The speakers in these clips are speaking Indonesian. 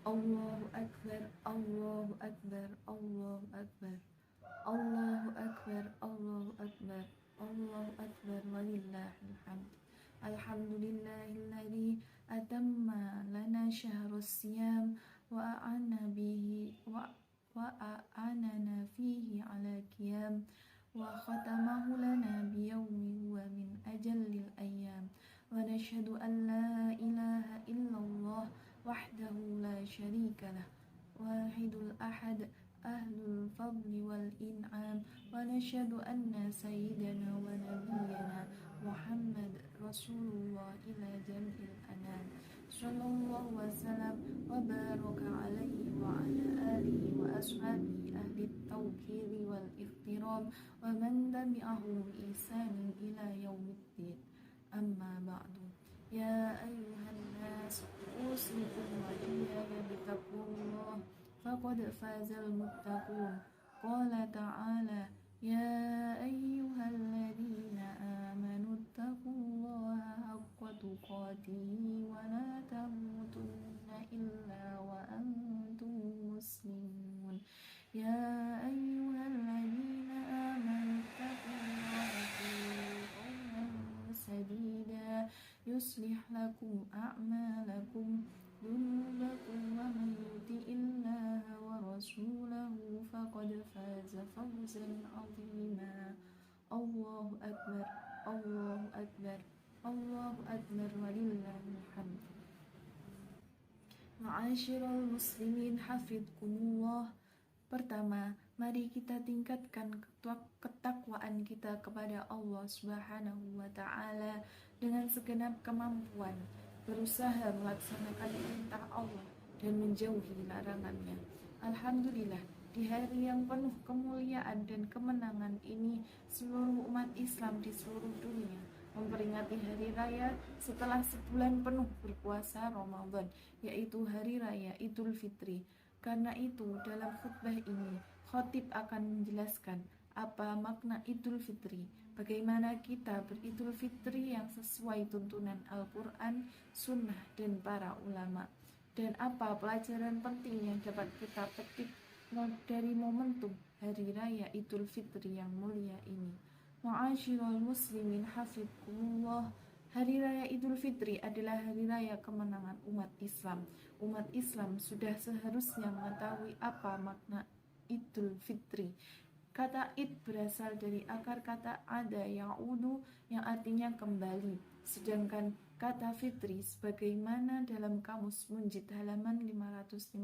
Allahu Akbar, Allahu Akbar, Allahu Akbar, Allahu Akbar, Allahu Akbar, Allahu Akbar, walillahil hamd. Alhamdulillahilladzi atamma lana syahrus siyam wa a'anana fihi ala qiyam wa khatamahu lana biyawmi huwa min ajallil ayyam wa nashhadu an la ilaha illallah wahdahu la syarika lah wahidul ahad ahlul fadli wal in'am wa nashhadu anna sayyidana wa nabiyyana Muhammad Rasulullah ila jam'il anam sallallahu wa sallam wa baraka alaihi wa ala alihi wa ashabihi ahli tawqiri wal ihtiram wa man tabi'ahum bi ihsanin ila yaumiddin amma ba'du. Ya ayyuhan nas usikum wa iyaya bitaqwallah faqad fazal muttaqun. Qala ta'ala ya ayyuhalladzina amanu taqullaha haqqa tuqatih wa la tamutunna illa wa antum muslimun. Ya ayyuhalladzina amanu taqullaha qawlan sadida yuslih lakum a'malakum dunubakum wa man yuti'illaha wa rasulahu faqad faza fawzan 'azima. Allahu akbar, Allahu akbar, Allahu akbar, walillahil hamd. Ma'asyiral muslimin hafidhkumullah. Pertama, mari kita tingkatkan ketakwaan kita kepada Allah Subhanahu wa ta'ala dengan segenap kemampuan, berusaha melaksanakan perintah Allah dan menjauhi larangannya. Alhamdulillah, di hari yang penuh kemuliaan dan kemenangan ini, seluruh umat Islam di seluruh dunia memperingati hari raya setelah sebulan penuh berpuasa Ramadan, yaitu hari raya Idul Fitri. Karena itu, dalam khutbah ini, khatib akan menjelaskan apa makna Idul Fitri, bagaimana kita beridul fitri yang sesuai tuntunan Al-Quran, Sunnah, dan para ulama, dan apa pelajaran penting yang dapat kita petik dari momentum Hari Raya Idul Fitri yang mulia ini. Ma'asyiral muslimin hafidhkumullah. Hari Raya Idul Fitri adalah hari raya kemenangan umat Islam. Umat Islam sudah seharusnya mengetahui apa makna Idul Fitri. Kata id berasal dari akar kata ada ya'udu yang artinya kembali. Sedangkan kata fitri sebagaimana dalam kamus Munjid halaman 555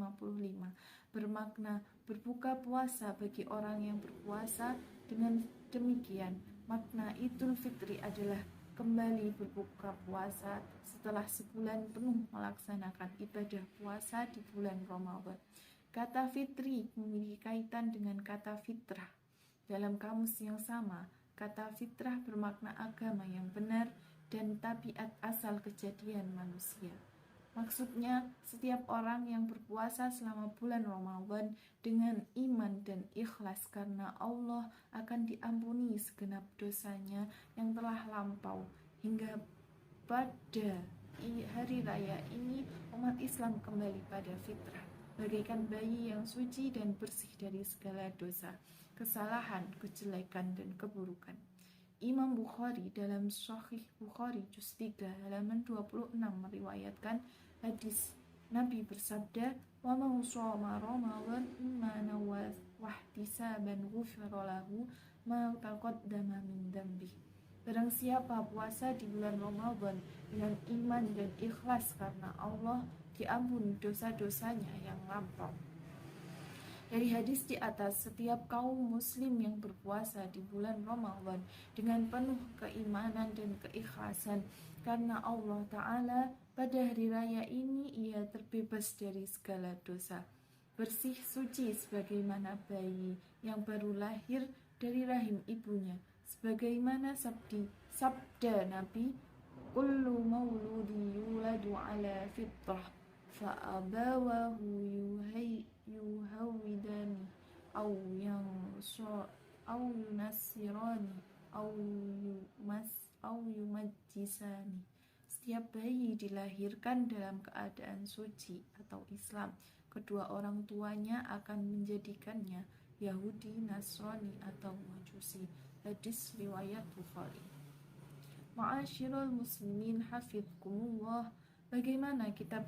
bermakna berbuka puasa bagi orang yang berpuasa. Dengan demikian, makna Idul Fitri adalah kembali berbuka puasa setelah sebulan penuh melaksanakan ibadah puasa di bulan Ramadan. Kata fitri memiliki kaitan dengan kata fitrah. Dalam kamus yang sama, kata fitrah bermakna agama yang benar dan tabiat asal kejadian manusia. Maksudnya, setiap orang yang berpuasa selama bulan Ramadan dengan iman dan ikhlas karena Allah akan diampuni segenap dosanya yang telah lampau. Hingga pada hari raya ini, umat Islam kembali pada fitrah, bagaikan bayi yang suci dan bersih dari segala dosa, kesalahan, kejelekan, dan keburukan. Imam Bukhari dalam Sahih Bukhari juz 3 halaman 26 meriwayatkan hadis Nabi bersabda, "Wa man shoma Ramadan imanan wa ihtisaban ghufira lahu ma taqaddama min dambi." Barang siapa puasa di bulan Ramadan dengan iman dan ikhlas karena Allah, diampuni dosa-dosanya yang lampau. Dari hadis di atas, setiap kaum muslim yang berpuasa di bulan Ramadan dengan penuh keimanan dan keikhlasan karena Allah Ta'ala, pada hari raya ini ia terbebas dari segala dosa, bersih suci sebagaimana bayi yang baru lahir dari rahim ibunya, sebagaimana sabda Nabi, kullu mauludi yuladu ala fitrah fa'abawahu yuhawidani aw yunasirani aw yumajjisani. setiap bayi dilahirkan dalam keadaan suci atau Islam, kedua orang tuanya akan menjadikannya Yahudi, Nasrani, atau Majusi. Hadis riwayat Bukhari. Ma'asyiral muslimin hafidhkumullah. Bagaimana kita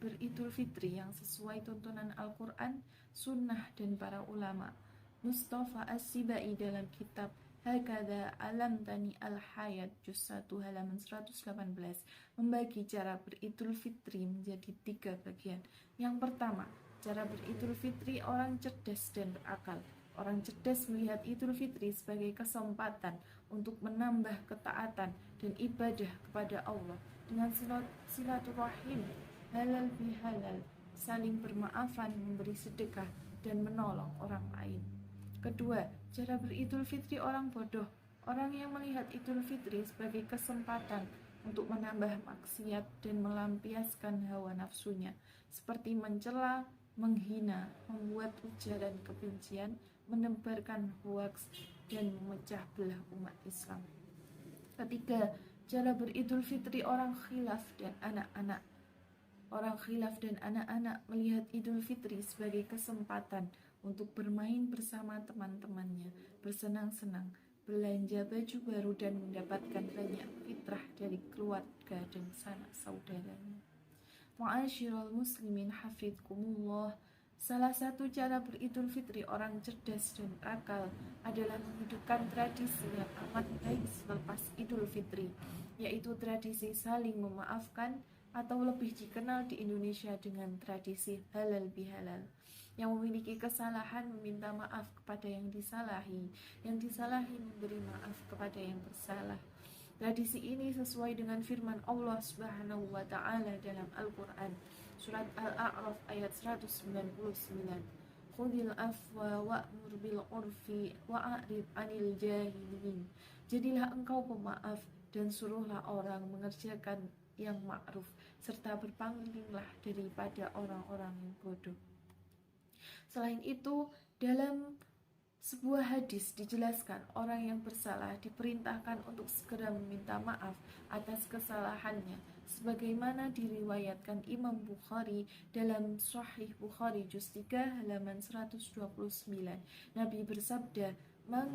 beridul fitri yang sesuai tuntunan Al-Quran, Sunnah, dan para ulama? Mustafa As-Sibai dalam kitab Hakadha Alamtani Al-Hayat Juz 1 halaman 118 membagi cara beridul fitri menjadi 3 bagian. Yang pertama, cara beridul fitri orang cerdas dan berakal. Orang cerdas melihat Idul Fitri sebagai kesempatan untuk menambah ketaatan dan ibadah kepada Allah dengan silaturahim, halal bihalal, saling bermaafan, memberi sedekah, dan menolong orang lain. Kedua, cara beridul fitri orang bodoh. Orang yang melihat Idul Fitri sebagai kesempatan untuk menambah maksiat dan melampiaskan hawa nafsunya, seperti mencela, menghina, membuat ujaran kebencian, menebarkan hoaks, dan memecah belah umat Islam. Ketiga, cara beridul fitri orang khilaf dan anak-anak. Orang khilaf dan anak-anak melihat Idul Fitri sebagai kesempatan untuk bermain bersama teman-temannya, bersenang-senang, belanja baju baru, dan mendapatkan banyak fitrah dari keluarga dan sanak saudaranya. Ma'asyiral muslimin hafidhkumullah. Salah satu cara beridul fitri orang cerdas dan akal adalah menghidupkan tradisi yang amat baik selepas Idul Fitri, yaitu tradisi saling memaafkan, atau lebih dikenal di Indonesia dengan tradisi halal bihalal. Yang memiliki kesalahan meminta maaf kepada yang disalahi memberi maaf kepada yang bersalah. Tradisi ini sesuai dengan firman Allah Subhanahu wa Ta'ala dalam Al-Quran, surat Al-A'raf ayat 199. Khudil afwa wa'mur bil urfi wa'arid anil jahilin. Jadilah engkau pemaaf dan suruhlah orang mengerjakan yang ma'ruf, serta berpalinglah daripada orang-orang yang bodoh. Selain itu, dalam sebuah hadis dijelaskan orang yang bersalah diperintahkan untuk segera meminta maaf atas kesalahannya, sebagaimana diriwayatkan Imam Bukhari dalam Sahih Bukhari juz 3 halaman 129. Nabi bersabda, man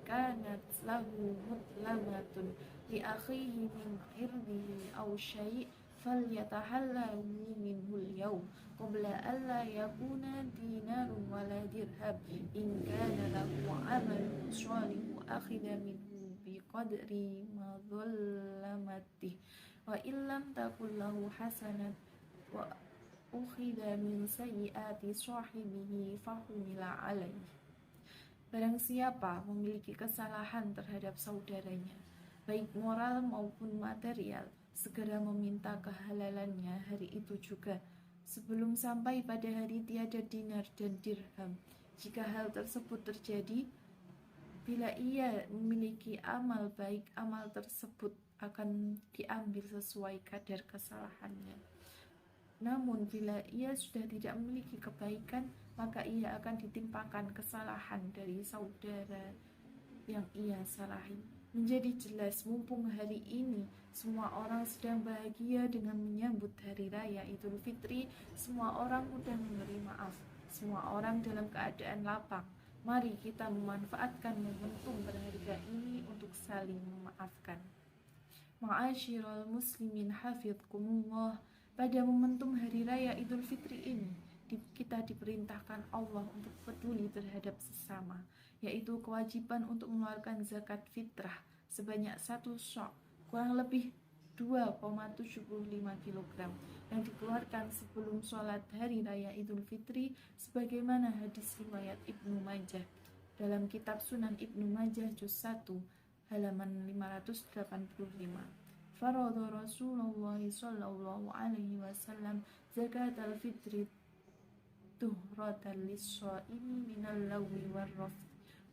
kanat lahu mutlamatun li akhihi min irdihi aw syai' falyatahallahu minhul yawm qabla alla yakuna dinarun wala dirham in kana lahu amalun shalihun akhidha minhu biqadri ma dhallamatih wa illam takul lahu hasanat wa ukhidha min sayyiati sahibihi fahumila alaihi. Barang siapa memiliki kesalahan terhadap saudaranya, baik moral maupun material, segera meminta kehalalannya hari itu juga, sebelum sampai pada hari tiada dinar dan dirham. Jika hal tersebut terjadi, bila ia memiliki amal baik, amal tersebut akan diambil sesuai kadar kesalahannya. Namun bila ia sudah tidak memiliki kebaikan, maka ia akan ditimpakan kesalahan dari saudara yang ia salahi. Menjadi jelas, mumpung hari ini semua orang sedang bahagia dengan menyambut hari raya Idul Fitri, semua orang mudah memberi maaf, semua orang dalam keadaan lapang. Mari kita memanfaatkan momentum berharga ini untuk saling memaafkan. Ma'asyiral muslimin hafidhkumullah. Pada momentum hari raya Idul Fitri ini, kita diperintahkan Allah untuk peduli terhadap sesama, yaitu kewajiban untuk mengeluarkan zakat fitrah sebanyak 1 sok, kurang lebih 2,75 kg, yang dikeluarkan sebelum sholat hari raya Idul Fitri, sebagaimana hadis riwayat Ibnu Majah dalam kitab Sunan Ibnu Majah juz 1 halaman 585. Farada Rasulullah sallallahu alaihi wasallam zakat al-fitri tuhratan lis-shaimi minal lagwi war-rafth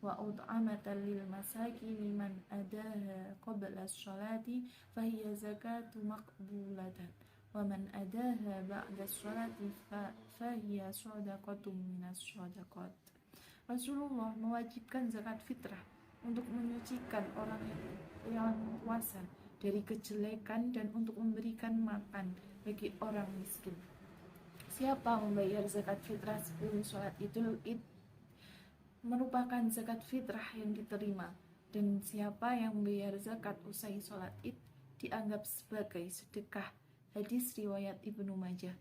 wa ut'amatan lil masakin man adaha qabla as-salati fahiya zakatu maqbulatan wa man adaha ba'da as-salati fahiya shadaqatun minas shadaqat. Rasulullah mewajibkan zakat fitrah untuk menyucikan orang yang puasa dari kejelekan dan untuk memberikan makan bagi orang miskin. Siapa membayar zakat fitrah sebelum sholat Idul Id merupakan zakat fitrah yang diterima, dan siapa yang membayar zakat usai sholat Id dianggap sebagai sedekah. Hadis riwayat Ibnu Majah.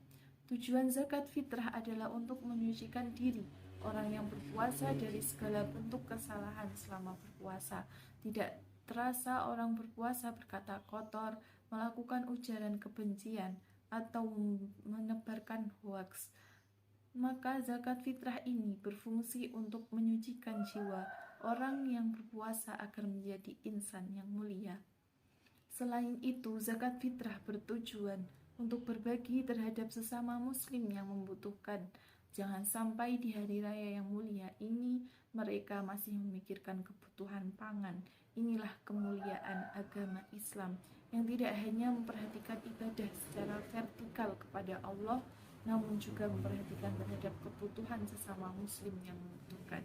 Tujuan zakat fitrah adalah untuk menyucikan diri orang yang berpuasa dari segala bentuk kesalahan selama berpuasa. Tidak terasa orang berpuasa berkata kotor, melakukan ujaran kebencian, atau menebarkan hoaks. Maka zakat fitrah ini berfungsi untuk menyucikan jiwa orang yang berpuasa agar menjadi insan yang mulia. Selain itu, zakat fitrah bertujuan untuk berbagi terhadap sesama muslim yang membutuhkan. Jangan sampai di hari raya yang mulia ini mereka masih memikirkan kebutuhan pangan. Inilah kemuliaan agama Islam yang tidak hanya memperhatikan ibadah secara vertikal kepada Allah, namun juga memperhatikan terhadap kebutuhan sesama muslim yang membutuhkan.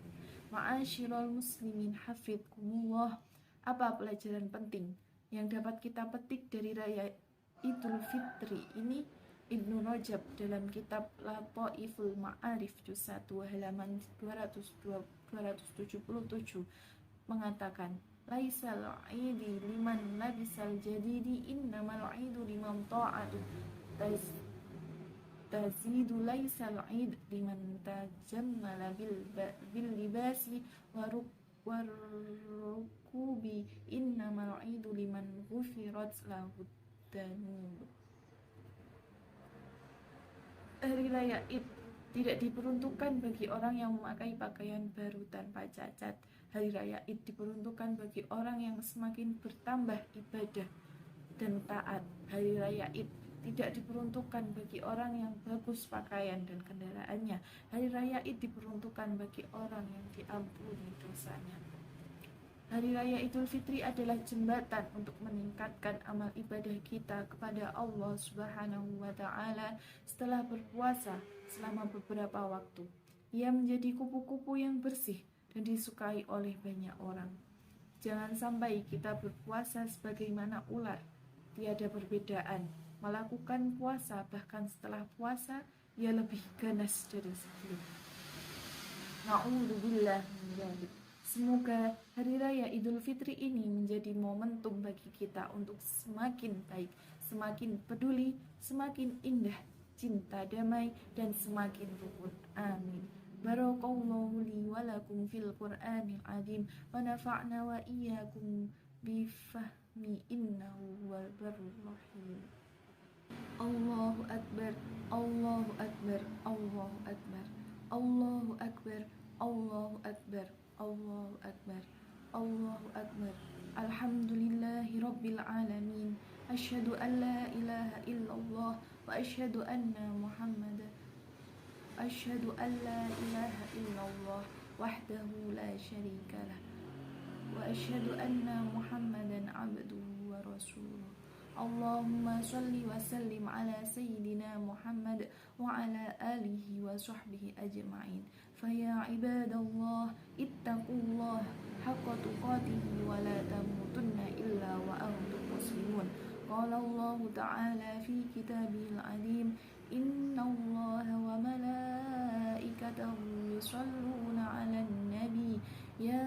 Ma'asyiral muslimin hafidkumullah. Apa pelajaran penting yang dapat kita petik dari raya Idul Fitri ini? Ibnu Rajab dalam kitab Lataiful Ma'arif juz 1 halaman 277 mengatakan, laisal aidi liman labisal jadidi innamal aidu liman ta'atu tazidu laisal aid liman tajammala bil libasi warukubi innamal aidu liman ghufirat lahu danub. Hari raya Id tidak diperuntukkan bagi orang yang memakai pakaian baru tanpa cacat. Hari raya Id diperuntukkan bagi orang yang semakin bertambah ibadah dan taat. Hari raya Id tidak diperuntukkan bagi orang yang bagus pakaian dan kendaraannya. Hari raya Id diperuntukkan bagi orang yang diampuni dosanya. Hari Raya Idul Fitri adalah jembatan untuk meningkatkan amal ibadah kita kepada Allah Subhanahu wa Ta'ala setelah berpuasa selama beberapa waktu. Ia menjadi kupu-kupu yang bersih dan disukai oleh banyak orang. Jangan sampai kita berpuasa sebagaimana ular, tiada perbedaan. Melakukan puasa bahkan setelah puasa ia lebih ganas dari sebelumnya. Na'udzubillah min dzalik. Semoga Hari Raya Idul Fitri ini menjadi momentum bagi kita untuk semakin baik, semakin peduli, semakin indah, cinta damai, dan semakin rukun. Amin. Barakallahu li wa lakum fil Qur'anil azim wa nafa'na wa iyyakum bi fahmi innahu wal barrul rahim. Allahu akbar, Allahu akbar, Allahu akbar, Allahu akbar, Allahu akbar, Allahu akbar, Allahu akbar. Alhamdulillahi rabbil alamin. Asyhadu an la ilaha illallah wa asyhadu anna Muhammadan asyhadu an la ilaha illallah wahdahu la syarikalah wa asyhadu anna Muhammadan abduhu wa rasuluh. Allahumma salli wa sallim ala sayyidina Muhammad wa ala alihi wa sahbihi ajma'in. Faya ibadallah ittaqullah haqqa tuqatihi wa la tamutunna illa wa antum muslimun. Qala Allah ta'ala fi kitabihil azim, inna Allah wa malaikatahu yusalluna 'alan nabi ya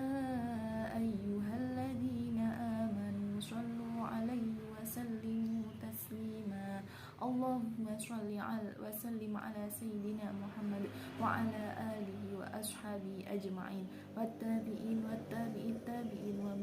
ayyuhalladzina amanu sallu 'alaihi sallimu taslima. Allahumma shalli wa sallim ala sayyidina Muhammad wa ala alihi wa ashabihi ajma'in wattabi'in wattabi'it tabi'in wa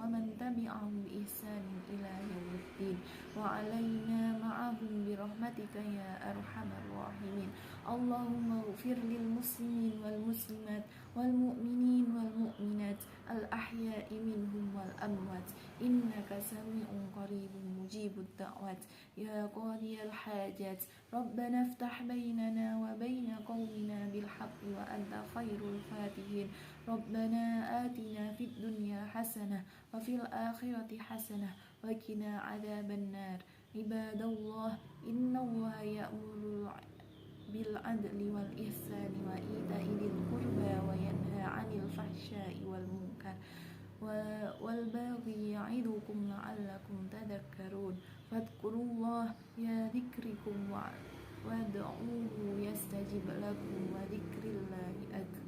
man tabi'ahum bi ihsanin ila yaumiddin wa alaina ma'ahum bi rahmatika ya arhamar rahimin. Allahumma ighfir lil muslimin wal muslimat wal mu'minin wal mu'minat al ahya'i minhum wal amwat innaka sami'un qaribun mujibud da'wat ya qadiyal hajat. Rabbana iftah bainana wa baina qawmina bil haqqi wa anta khairul fatihin. Rabbana atina fid dunya hasanah wa fil akhirati hasanah wa qina adzaban nar. Ibadallah, innallaha ya'muru bil adli wal ihsani wa ita'i dzil qurba wa yanha 'anil fahsya'i wal munkar والباغي يعظكم لعلكم تذكرون فاذكروا الله يذكركم وادعوه يستجب لكم وذكر الله أكبر